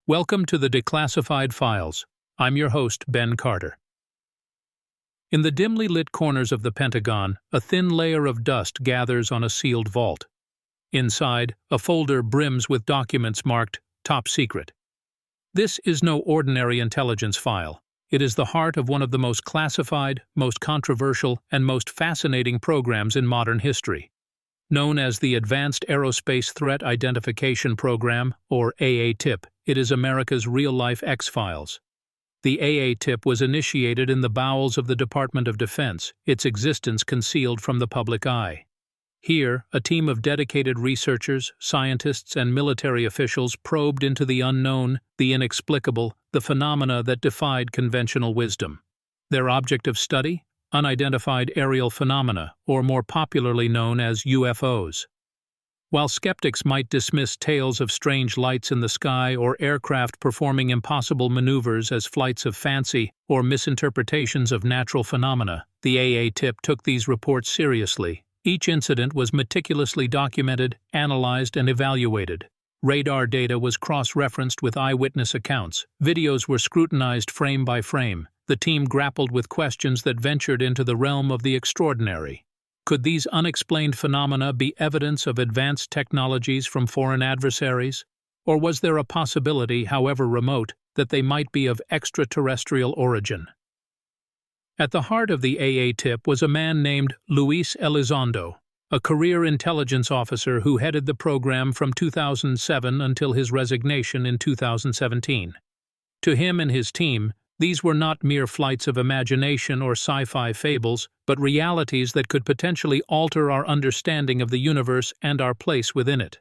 Welcome to the Declassified Files. I'm your host, Ben Carter. In the dimly lit corners of the Pentagon, a thin layer of dust gathers on a sealed vault. Inside, a folder brims with documents marked Top Secret. This is no ordinary intelligence file. It is the heart of one of the most classified, most controversial, and most fascinating programs in modern history. Known as the Advanced Aerospace Threat Identification Program, or AATIP, it is America's real-life X-Files. The AATIP was initiated in the bowels of the Department of Defense, its existence concealed from the public eye. Here, a team of dedicated researchers, scientists, and military officials probed into the unknown, the inexplicable, the phenomena that defied conventional wisdom. Their object of study? Unidentified aerial phenomena, or more popularly known as UFOs. While skeptics might dismiss tales of strange lights in the sky or aircraft performing impossible maneuvers as flights of fancy or misinterpretations of natural phenomena, the AATIP took these reports seriously. Each incident was meticulously documented, analyzed, and evaluated. Radar data was cross-referenced with eyewitness accounts. Videos were scrutinized frame by frame. The team grappled with questions that ventured into the realm of the extraordinary. Could these unexplained phenomena be evidence of advanced technologies from foreign adversaries? Or was there a possibility, however remote, that they might be of extraterrestrial origin? At the heart of the AATIP was a man named Luis Elizondo, a career intelligence officer who headed the program from 2007 until his resignation in 2017. To him and his team, these were not mere flights of imagination or sci-fi fables, but realities that could potentially alter our understanding of the universe and our place within it.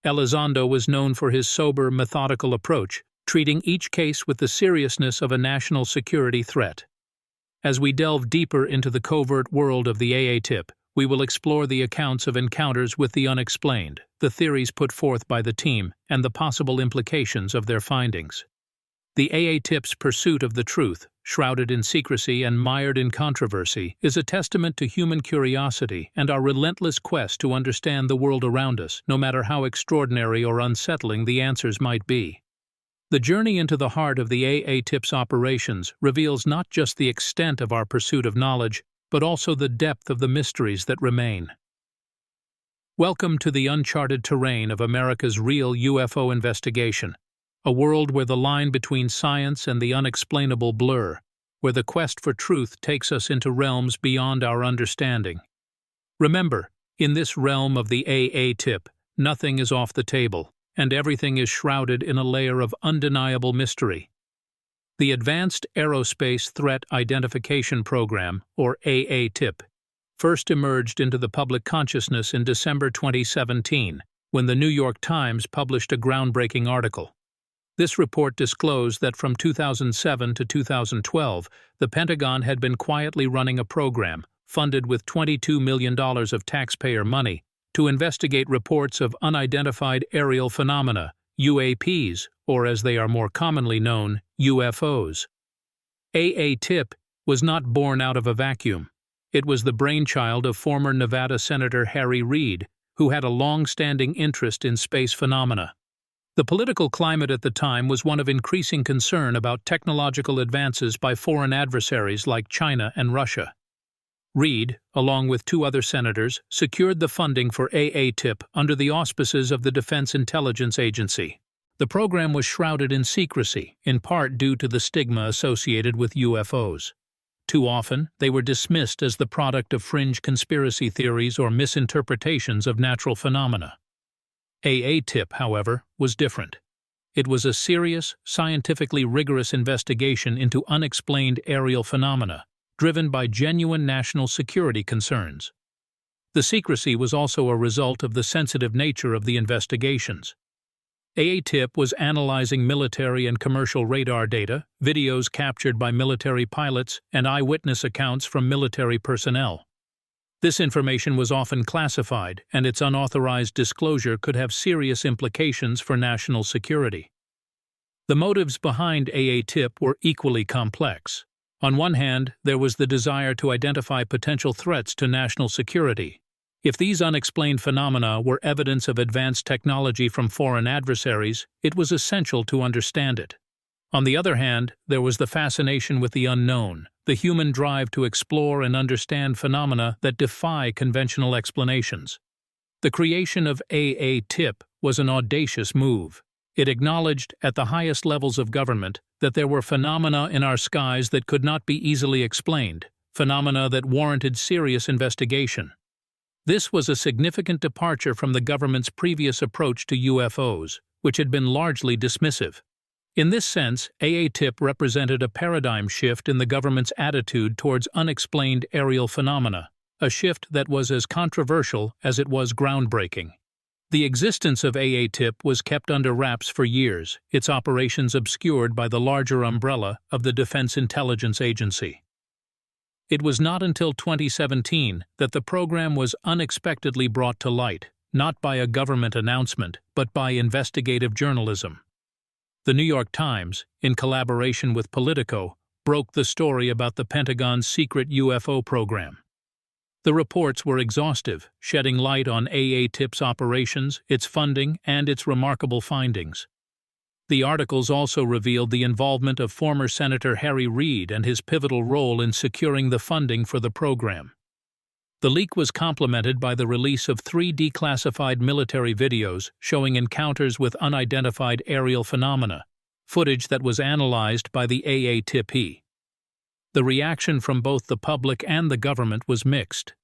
Elizondo was known for his sober, methodical approach, treating each case with the seriousness of a national security threat. As we delve deeper into the covert world of the AATIP, we will explore the accounts of encounters with the unexplained, the theories put forth by the team, and the possible implications of their findings. The AATIP's pursuit of the truth, shrouded in secrecy and mired in controversy, is a testament to human curiosity and our relentless quest to understand the world around us, no matter how extraordinary or unsettling the answers might be. The journey into the heart of the AATIP's operations reveals not just the extent of our pursuit of knowledge, but also the depth of the mysteries that remain. Welcome to the uncharted terrain of America's real UFO investigation. A world where the line between science and the unexplainable blur, where the quest for truth takes us into realms beyond our understanding. Remember, in this realm of the AATIP, nothing is off the table, and everything is shrouded in a layer of undeniable mystery. The Advanced Aerospace Threat Identification Program, or AATIP, first emerged into the public consciousness in December 2017, when the New York Times published a groundbreaking article. This report disclosed that from 2007 to 2012, the Pentagon had been quietly running a program, funded with $22 million of taxpayer money, to investigate reports of unidentified aerial phenomena, UAPs, or as they are more commonly known, UFOs. AATIP was not born out of a vacuum. It was the brainchild of former Nevada Senator Harry Reid, who had a long-standing interest in space phenomena. The political climate at the time was one of increasing concern about technological advances by foreign adversaries like China and Russia. Reid, along with two other senators, secured the funding for AATIP under the auspices of the Defense Intelligence Agency. The program was shrouded in secrecy, in part due to the stigma associated with UFOs. Too often, they were dismissed as the product of fringe conspiracy theories or misinterpretations of natural phenomena. AATIP, however, was different. It was a serious, scientifically rigorous investigation into unexplained aerial phenomena, driven by genuine national security concerns. The secrecy was also a result of the sensitive nature of the investigations. AATIP was analyzing military and commercial radar data, videos captured by military pilots, and eyewitness accounts from military personnel. This information was often classified, and its unauthorized disclosure could have serious implications for national security. The motives behind AATIP were equally complex. On one hand, there was the desire to identify potential threats to national security. If these unexplained phenomena were evidence of advanced technology from foreign adversaries, it was essential to understand it. On the other hand, there was the fascination with the unknown, the human drive to explore and understand phenomena that defy conventional explanations. The creation of AATIP was an audacious move. It acknowledged, at the highest levels of government, that there were phenomena in our skies that could not be easily explained, phenomena that warranted serious investigation. This was a significant departure from the government's previous approach to UFOs, which had been largely dismissive. In this sense, AATIP represented a paradigm shift in the government's attitude towards unexplained aerial phenomena, a shift that was as controversial as it was groundbreaking. The existence of AATIP was kept under wraps for years, its operations obscured by the larger umbrella of the Defense Intelligence Agency. It was not until 2017 that the program was unexpectedly brought to light, not by a government announcement, but by investigative journalism. The New York Times, in collaboration with Politico, broke the story about the Pentagon's secret UFO program. The reports were exhaustive, shedding light on AATIP's operations, its funding, and its remarkable findings. The articles also revealed the involvement of former Senator Harry Reid and his pivotal role in securing the funding for the program. The leak was complemented by the release of 3 declassified military videos showing encounters with unidentified aerial phenomena, footage that was analyzed by the AATIP. The reaction from both the public and the government was mixed.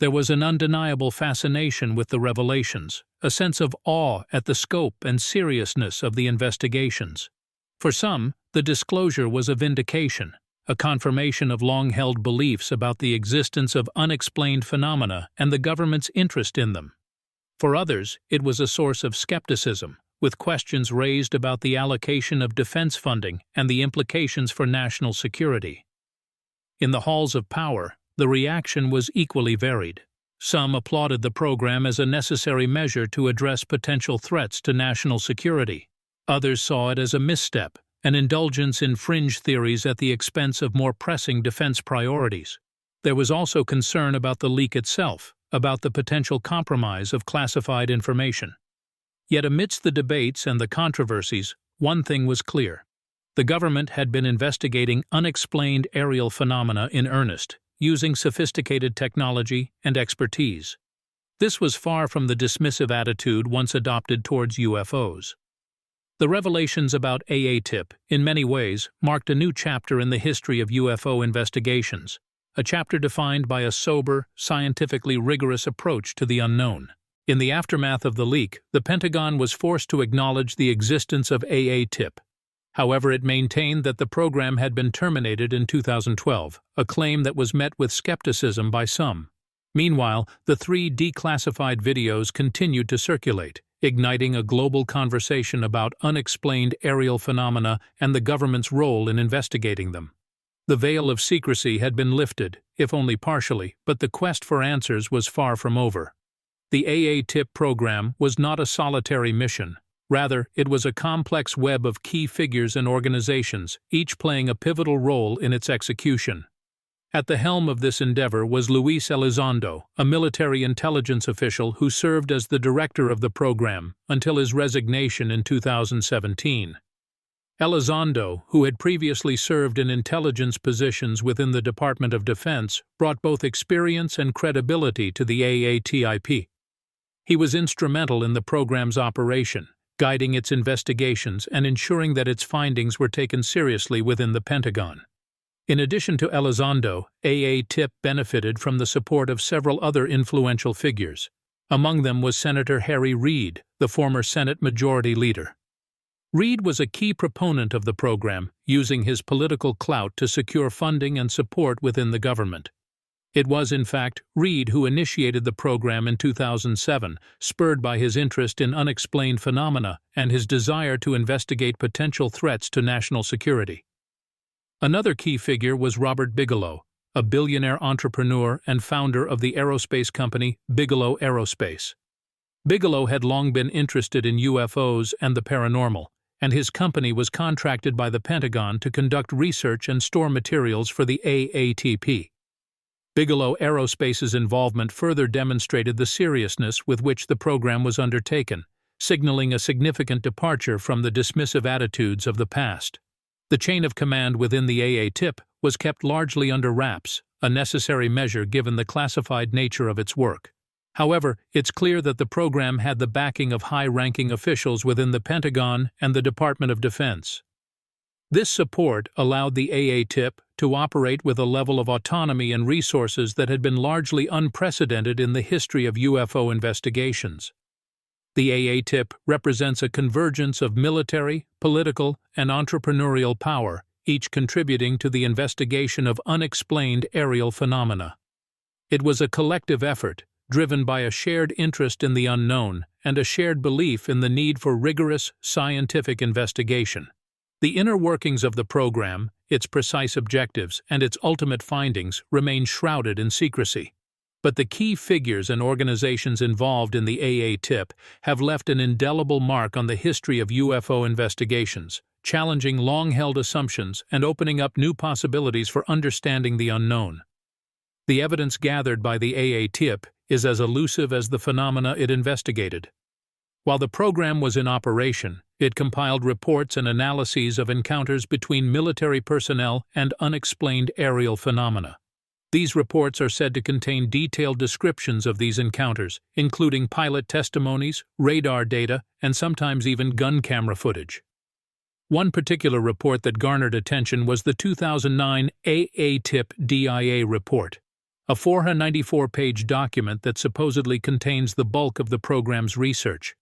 There was an undeniable fascination with the revelations, a sense of awe at the scope and seriousness of the investigations. For some, the disclosure was a vindication, a confirmation of long-held beliefs about the existence of unexplained phenomena and the government's interest in them. For others, it was a source of skepticism, with questions raised about the allocation of defense funding and the implications for national security. In the halls of power, the reaction was equally varied. Some applauded the program as a necessary measure to address potential threats to national security. Others saw it as a misstep, an indulgence in fringe theories at the expense of more pressing defense priorities. There was also concern about the leak itself, about the potential compromise of classified information. Yet amidst the debates and the controversies, one thing was clear. The government had been investigating unexplained aerial phenomena in earnest, using sophisticated technology and expertise. This was far from the dismissive attitude once adopted towards UFOs. The revelations about AATIP, in many ways, marked a new chapter in the history of UFO investigations, a chapter defined by a sober, scientifically rigorous approach to the unknown. In the aftermath of the leak, the Pentagon was forced to acknowledge the existence of AATIP. However, it maintained that the program had been terminated in 2012, a claim that was met with skepticism by some. Meanwhile, the 3 declassified videos continued to circulate, igniting a global conversation about unexplained aerial phenomena and the government's role in investigating them. The veil of secrecy had been lifted, if only partially, but the quest for answers was far from over. The AATIP program was not a solitary mission. Rather, it was a complex web of key figures and organizations, each playing a pivotal role in its execution. At the helm of this endeavor was Luis Elizondo, a military intelligence official who served as the director of the program until his resignation in 2017. Elizondo, who had previously served in intelligence positions within the Department of Defense, brought both experience and credibility to the AATIP. He was instrumental in the program's operation, guiding its investigations and ensuring that its findings were taken seriously within the Pentagon. In addition to Elizondo, AATIP benefited from the support of several other influential figures. Among them was Senator Harry Reid, the former Senate Majority Leader. Reid was a key proponent of the program, using his political clout to secure funding and support within the government. It was, in fact, Reid who initiated the program in 2007, spurred by his interest in unexplained phenomena and his desire to investigate potential threats to national security. Another key figure was Robert Bigelow, a billionaire entrepreneur and founder of the aerospace company Bigelow Aerospace. Bigelow had long been interested in UFOs and the paranormal, and his company was contracted by the Pentagon to conduct research and store materials for the AATP. Bigelow Aerospace's involvement further demonstrated the seriousness with which the program was undertaken, signaling a significant departure from the dismissive attitudes of the past. The chain of command within the AATIP was kept largely under wraps, a necessary measure given the classified nature of its work. However, it's clear that the program had the backing of high-ranking officials within the Pentagon and the Department of Defense. This support allowed the AATIP to operate with a level of autonomy and resources that had been largely unprecedented in the history of UFO investigations. The AATIP represents a convergence of military, political, and entrepreneurial power, each contributing to the investigation of unexplained aerial phenomena. It was a collective effort, driven by a shared interest in the unknown and a shared belief in the need for rigorous, scientific investigation. The inner workings of the program, its precise objectives, and its ultimate findings remain shrouded in secrecy. But the key figures and organizations involved in the AATIP have left an indelible mark on the history of UFO investigations, challenging long-held assumptions and opening up new possibilities for understanding the unknown. The evidence gathered by the AATIP is as elusive as the phenomena it investigated. While the program was in operation, it compiled reports and analyses of encounters between military personnel and unexplained aerial phenomena. These reports are said to contain detailed descriptions of these encounters, including pilot testimonies, radar data, and sometimes even gun camera footage. One particular report that garnered attention was the 2009 AATIP DIA report, a 494-page document that supposedly contains the bulk of the program's research.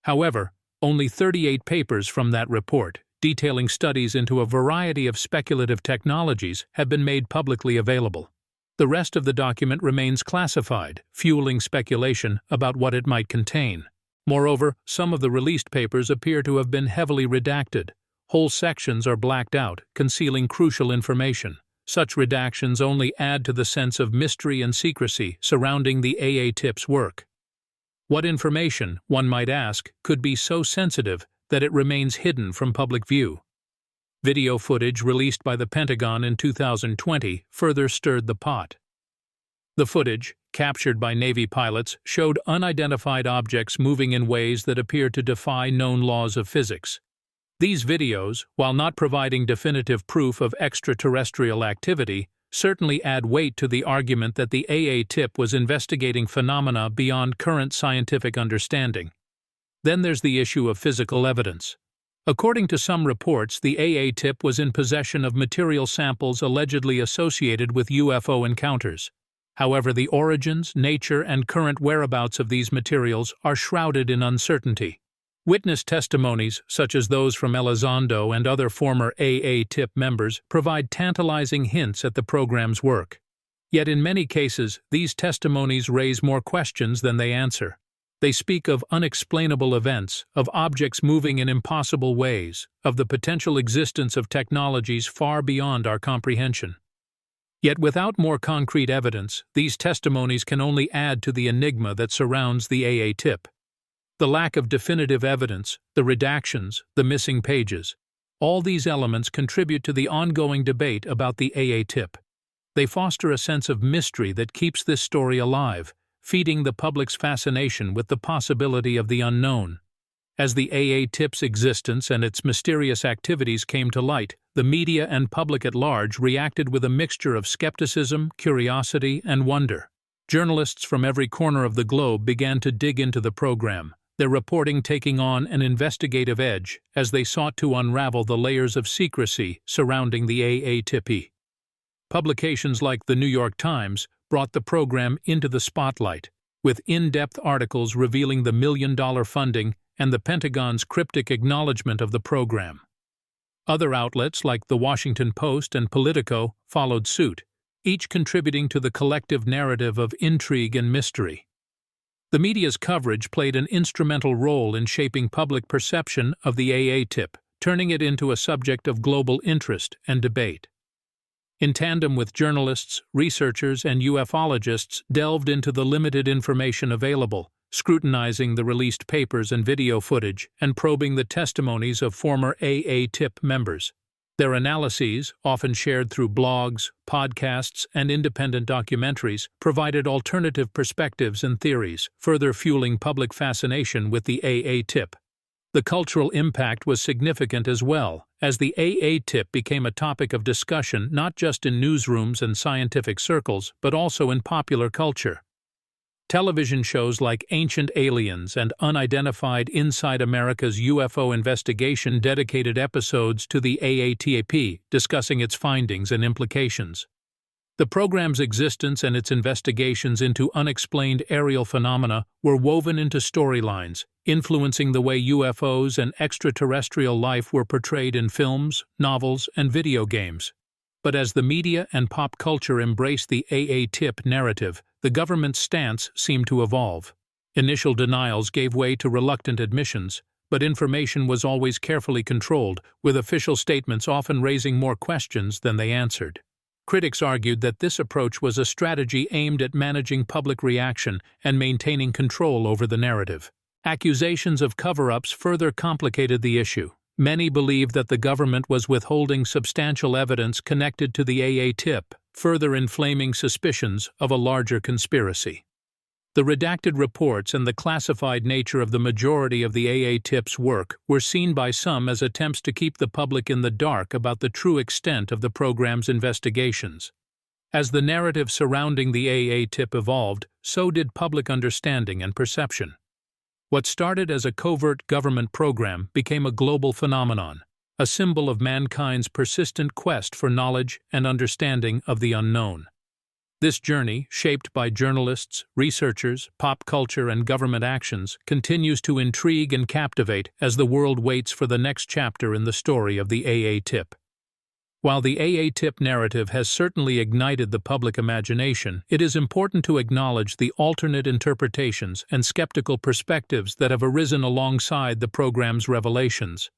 However, only 38 papers from that report, detailing studies into a variety of speculative technologies, have been made publicly available. The rest of the document remains classified, fueling speculation about what it might contain. Moreover, some of the released papers appear to have been heavily redacted. Whole sections are blacked out, concealing crucial information. Such redactions only add to the sense of mystery and secrecy surrounding the AATIP's work. What information, one might ask, could be so sensitive that it remains hidden from public view? Video footage released by the Pentagon in 2020 further stirred the pot. The footage, captured by Navy pilots, showed unidentified objects moving in ways that appeared to defy known laws of physics. These videos, while not providing definitive proof of extraterrestrial activity, certainly add weight to the argument that the AATIP was investigating phenomena beyond current scientific understanding. Then there's the issue of physical evidence. According to some reports, the AATIP was in possession of material samples allegedly associated with UFO encounters. However, the origins, nature, and current whereabouts of these materials are shrouded in uncertainty. Witness testimonies, such as those from Elizondo and other former AATIP members, provide tantalizing hints at the program's work. Yet in many cases, these testimonies raise more questions than they answer. They speak of unexplainable events, of objects moving in impossible ways, of the potential existence of technologies far beyond our comprehension. Yet without more concrete evidence, these testimonies can only add to the enigma that surrounds the AATIP. The lack of definitive evidence, the redactions, the missing pages, all these elements contribute to the ongoing debate about the AATIP. They foster a sense of mystery that keeps this story alive, feeding the public's fascination with the possibility of the unknown. As the AATIP's existence and its mysterious activities came to light, the media and public at large reacted with a mixture of skepticism, curiosity, and wonder. Journalists from every corner of the globe began to dig into the program, their reporting taking on an investigative edge as they sought to unravel the layers of secrecy surrounding the AATIP. Publications like the New York Times brought the program into the spotlight, with in-depth articles revealing the million-dollar funding and the Pentagon's cryptic acknowledgement of the program. Other outlets like the Washington Post and Politico followed suit, each contributing to the collective narrative of intrigue and mystery. The media's coverage played an instrumental role in shaping public perception of the AATIP, turning it into a subject of global interest and debate. In tandem with journalists, researchers, and ufologists delved into the limited information available, scrutinizing the released papers and video footage, and probing the testimonies of former AATIP members. Their analyses, often shared through blogs, podcasts, and independent documentaries, provided alternative perspectives and theories, further fueling public fascination with the AATIP. The cultural impact was significant as well, as the AATIP became a topic of discussion not just in newsrooms and scientific circles, but also in popular culture. Television shows like Ancient Aliens and Unidentified Inside America's UFO Investigation dedicated episodes to the AATIP, discussing its findings and implications. The program's existence and its investigations into unexplained aerial phenomena were woven into storylines, influencing the way UFOs and extraterrestrial life were portrayed in films, novels, and video games. But as the media and pop culture embraced the AATIP narrative, the government's stance seemed to evolve. Initial denials gave way to reluctant admissions, but information was always carefully controlled, with official statements often raising more questions than they answered. Critics argued that this approach was a strategy aimed at managing public reaction and maintaining control over the narrative. Accusations of cover-ups further complicated the issue. Many believed that the government was withholding substantial evidence connected to the AATIP, further inflaming suspicions of a larger conspiracy. The redacted reports and the classified nature of the majority of the AATIP's work were seen by some as attempts to keep the public in the dark about the true extent of the program's investigations. As the narrative surrounding the AATIP evolved, so did public understanding and perception. What started as a covert government program became a global phenomenon, a symbol of mankind's persistent quest for knowledge and understanding of the unknown. This journey, shaped by journalists, researchers, pop culture, and government actions, continues to intrigue and captivate as the world waits for the next chapter in the story of the AATIP. While the AATIP narrative has certainly ignited the public imagination, it is important to acknowledge the alternate interpretations and skeptical perspectives that have arisen alongside the program's revelations.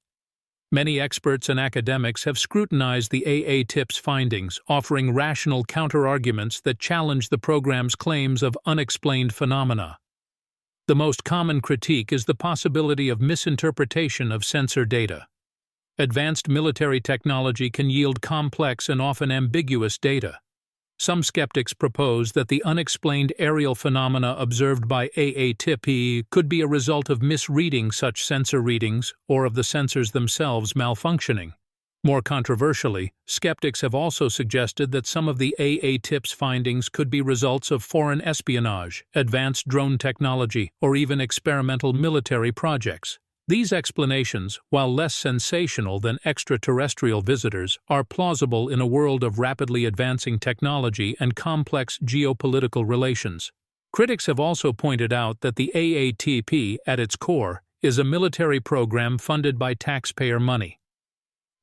Many experts and academics have scrutinized the AATIP's findings, offering rational counterarguments that challenge the program's claims of unexplained phenomena. The most common critique is the possibility of misinterpretation of sensor data. Advanced military technology can yield complex and often ambiguous data. Some skeptics propose that the unexplained aerial phenomena observed by AATIP could be a result of misreading such sensor readings or of the sensors themselves malfunctioning. More controversially, skeptics have also suggested that some of the AATIP's findings could be results of foreign espionage, advanced drone technology, or even experimental military projects. These explanations, while less sensational than extraterrestrial visitors, are plausible in a world of rapidly advancing technology and complex geopolitical relations. Critics have also pointed out that the AATIP, at its core, is a military program funded by taxpayer money.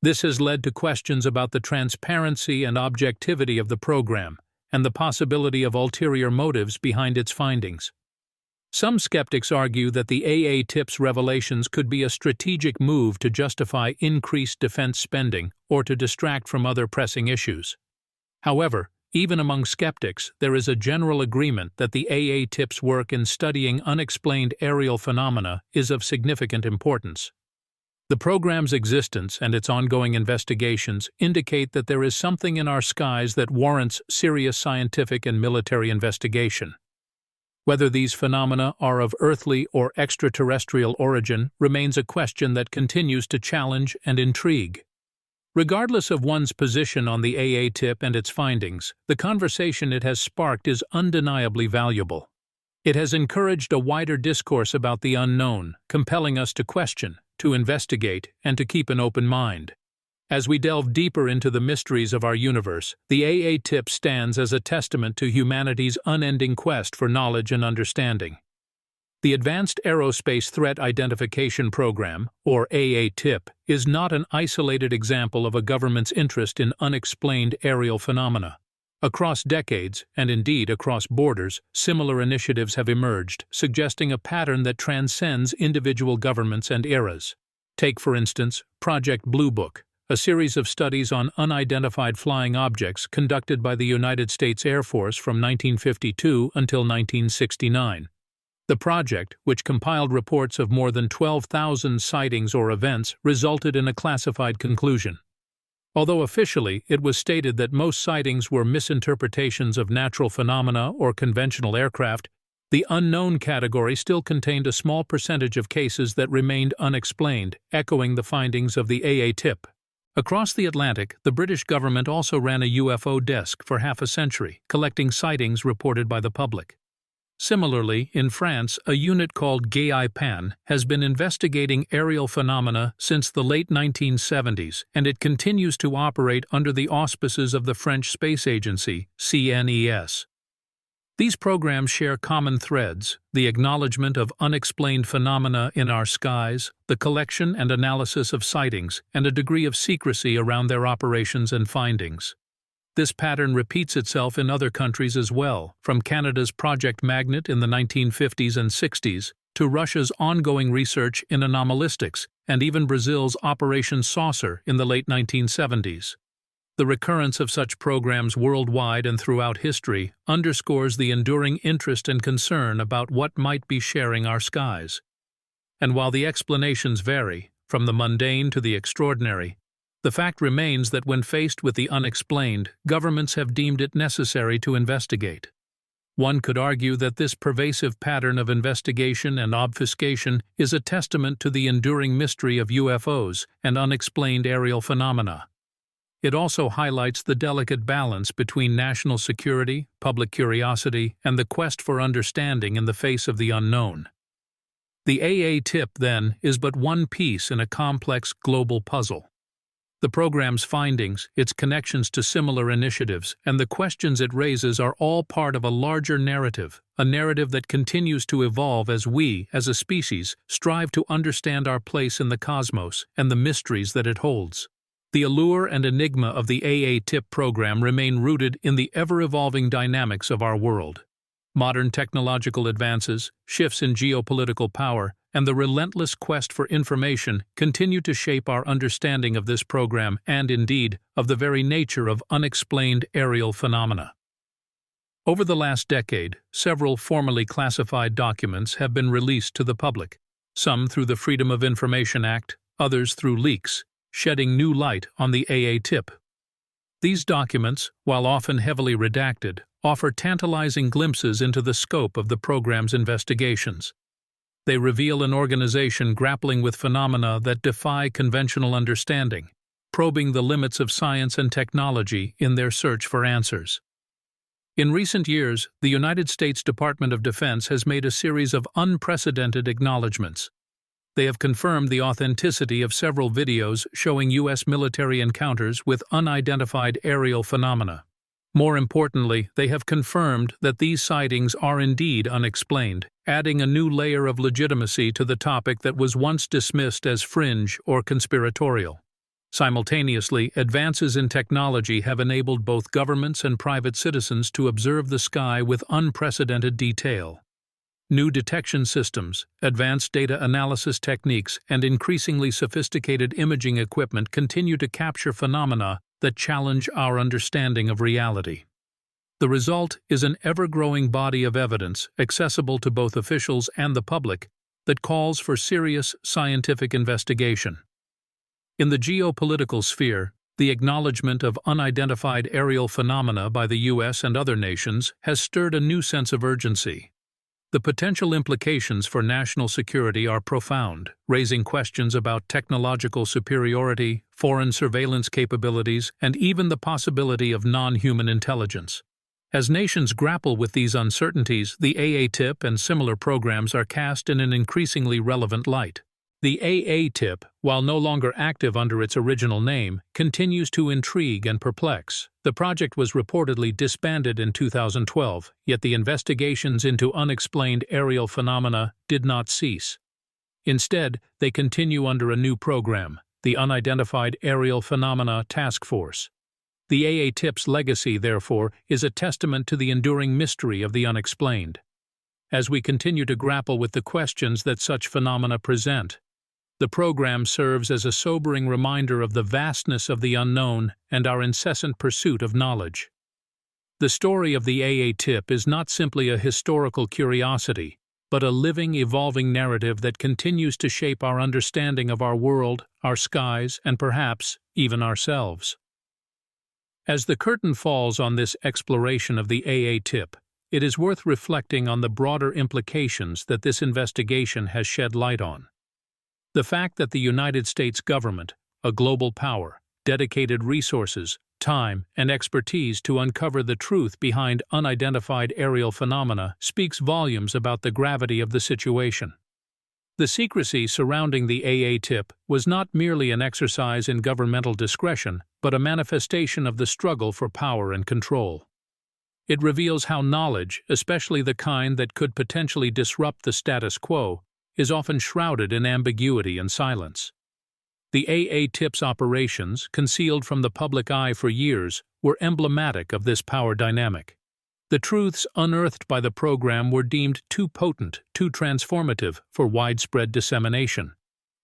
This has led to questions about the transparency and objectivity of the program, and the possibility of ulterior motives behind its findings. Some skeptics argue that the AATIP's revelations could be a strategic move to justify increased defense spending or to distract from other pressing issues. However, even among skeptics, there is a general agreement that the AATIP's work in studying unexplained aerial phenomena is of significant importance. The program's existence and its ongoing investigations indicate that there is something in our skies that warrants serious scientific and military investigation. Whether these phenomena are of earthly or extraterrestrial origin remains a question that continues to challenge and intrigue. Regardless of one's position on the AATIP and its findings, the conversation it has sparked is undeniably valuable. It has encouraged a wider discourse about the unknown, compelling us to question, to investigate, and to keep an open mind. As we delve deeper into the mysteries of our universe, the AATIP stands as a testament to humanity's unending quest for knowledge and understanding. The Advanced Aerospace Threat Identification Program, or AATIP, is not an isolated example of a government's interest in unexplained aerial phenomena. Across decades, and indeed across borders, similar initiatives have emerged, suggesting a pattern that transcends individual governments and eras. Take, for instance, Project Blue Book, a series of studies on unidentified flying objects conducted by the United States Air Force from 1952 until 1969. The project, which compiled reports of more than 12,000 sightings or events, resulted in a classified conclusion. Although officially it was stated that most sightings were misinterpretations of natural phenomena or conventional aircraft, the unknown category still contained a small percentage of cases that remained unexplained, echoing the findings of the AATIP. Across the Atlantic, the British government also ran a UFO desk for half a century, collecting sightings reported by the public. Similarly, in France, a unit called AATIP has been investigating aerial phenomena since the late 1970s, and it continues to operate under the auspices of the French Space Agency, CNES. These programs share common threads: the acknowledgement of unexplained phenomena in our skies, the collection and analysis of sightings, and a degree of secrecy around their operations and findings. This pattern repeats itself in other countries as well, from Canada's Project Magnet in the 1950s and 60s to Russia's ongoing research in anomalistics and even Brazil's Operation Saucer in the late 1970s. The recurrence of such programs worldwide and throughout history underscores the enduring interest and concern about what might be sharing our skies. And while the explanations vary, from the mundane to the extraordinary, the fact remains that when faced with the unexplained, governments have deemed it necessary to investigate. One could argue that this pervasive pattern of investigation and obfuscation is a testament to the enduring mystery of UFOs and unexplained aerial phenomena. It also highlights the delicate balance between national security, public curiosity, and the quest for understanding in the face of the unknown. The AATIP, then, is but one piece in a complex global puzzle. The program's findings, its connections to similar initiatives, and the questions it raises are all part of a larger narrative, a narrative that continues to evolve as we, as a species, strive to understand our place in the cosmos and the mysteries that it holds. The allure and enigma of the AATIP program remain rooted in the ever-evolving dynamics of our world. Modern technological advances, shifts in geopolitical power, and the relentless quest for information continue to shape our understanding of this program and, indeed, of the very nature of unexplained aerial phenomena. Over the last decade, several formally classified documents have been released to the public, some through the Freedom of Information Act, others through leaks, shedding new light on the AATIP. These documents, while often heavily redacted, offer tantalizing glimpses into the scope of the program's investigations. They reveal an organization grappling with phenomena that defy conventional understanding, probing the limits of science and technology in their search for answers. In recent years, the United States Department of Defense has made a series of unprecedented acknowledgments. They have confirmed the authenticity of several videos showing U.S. military encounters with unidentified aerial phenomena. More importantly, they have confirmed that these sightings are indeed unexplained, adding a new layer of legitimacy to the topic that was once dismissed as fringe or conspiratorial. Simultaneously, advances in technology have enabled both governments and private citizens to observe the sky with unprecedented detail. New detection systems, advanced data analysis techniques, and increasingly sophisticated imaging equipment continue to capture phenomena that challenge our understanding of reality. The result is an ever-growing body of evidence, accessible to both officials and the public, that calls for serious scientific investigation. In the geopolitical sphere, the acknowledgement of unidentified aerial phenomena by the U.S. and other nations has stirred a new sense of urgency. The potential implications for national security are profound, raising questions about technological superiority, foreign surveillance capabilities, and even the possibility of non-human intelligence. As nations grapple with these uncertainties, the AATIP and similar programs are cast in an increasingly relevant light. The AATIP, while no longer active under its original name, continues to intrigue and perplex. The project was reportedly disbanded in 2012, yet the investigations into unexplained aerial phenomena did not cease. Instead, they continue under a new program, the Unidentified Aerial Phenomena Task Force. The AATIP's legacy, therefore, is a testament to the enduring mystery of the unexplained. As we continue to grapple with the questions that such phenomena present, the program serves as a sobering reminder of the vastness of the unknown and our incessant pursuit of knowledge. The story of the AATIP is not simply a historical curiosity, but a living, evolving narrative that continues to shape our understanding of our world, our skies, and perhaps even ourselves. As the curtain falls on this exploration of the AATIP, it is worth reflecting on the broader implications that this investigation has shed light on. The fact that the United States government, a global power, dedicated resources, time, and expertise to uncover the truth behind unidentified aerial phenomena speaks volumes about the gravity of the situation. The secrecy surrounding the AATIP was not merely an exercise in governmental discretion, but a manifestation of the struggle for power and control. It reveals how knowledge, especially the kind that could potentially disrupt the status quo, is often shrouded in ambiguity and silence. The AATIP's operations, concealed from the public eye for years, were emblematic of this power dynamic. The truths unearthed by the program were deemed too potent, too transformative for widespread dissemination.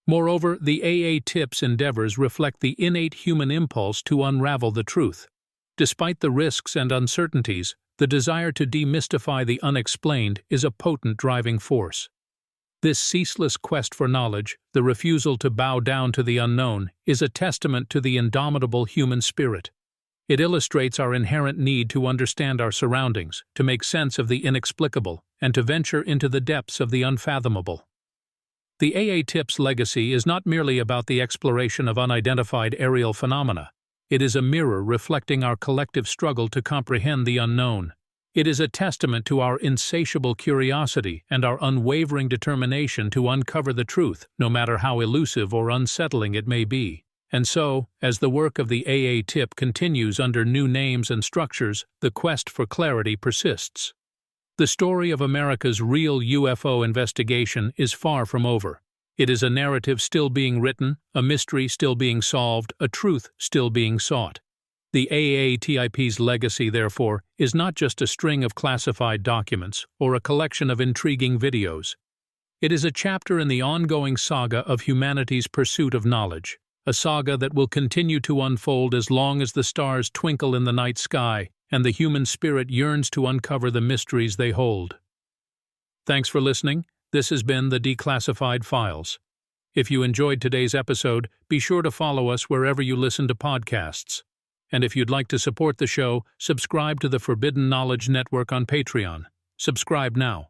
Moreover, the AATIP's endeavors reflect the innate human impulse to unravel the truth. Despite the risks and uncertainties, the desire to demystify the unexplained is a potent driving force. This ceaseless quest for knowledge, the refusal to bow down to the unknown, is a testament to the indomitable human spirit. It illustrates our inherent need to understand our surroundings, to make sense of the inexplicable, and to venture into the depths of the unfathomable. The AATIP's legacy is not merely about the exploration of unidentified aerial phenomena. It is a mirror reflecting our collective struggle to comprehend the unknown. It is a testament to our insatiable curiosity and our unwavering determination to uncover the truth, no matter how elusive or unsettling it may be. And so, as the work of the AATIP continues under new names and structures, the quest for clarity persists. The story of America's real UFO investigation is far from over. It is a narrative still being written, a mystery still being solved, a truth still being sought. The AATIP's legacy, therefore, is not just a string of classified documents or a collection of intriguing videos. It is a chapter in the ongoing saga of humanity's pursuit of knowledge, a saga that will continue to unfold as long as the stars twinkle in the night sky and the human spirit yearns to uncover the mysteries they hold. Thanks for listening. This has been the Declassified Files. If you enjoyed today's episode, be sure to follow us wherever you listen to podcasts. And if you'd like to support the show, subscribe to the Forbidden Knowledge Network on Patreon. Subscribe now.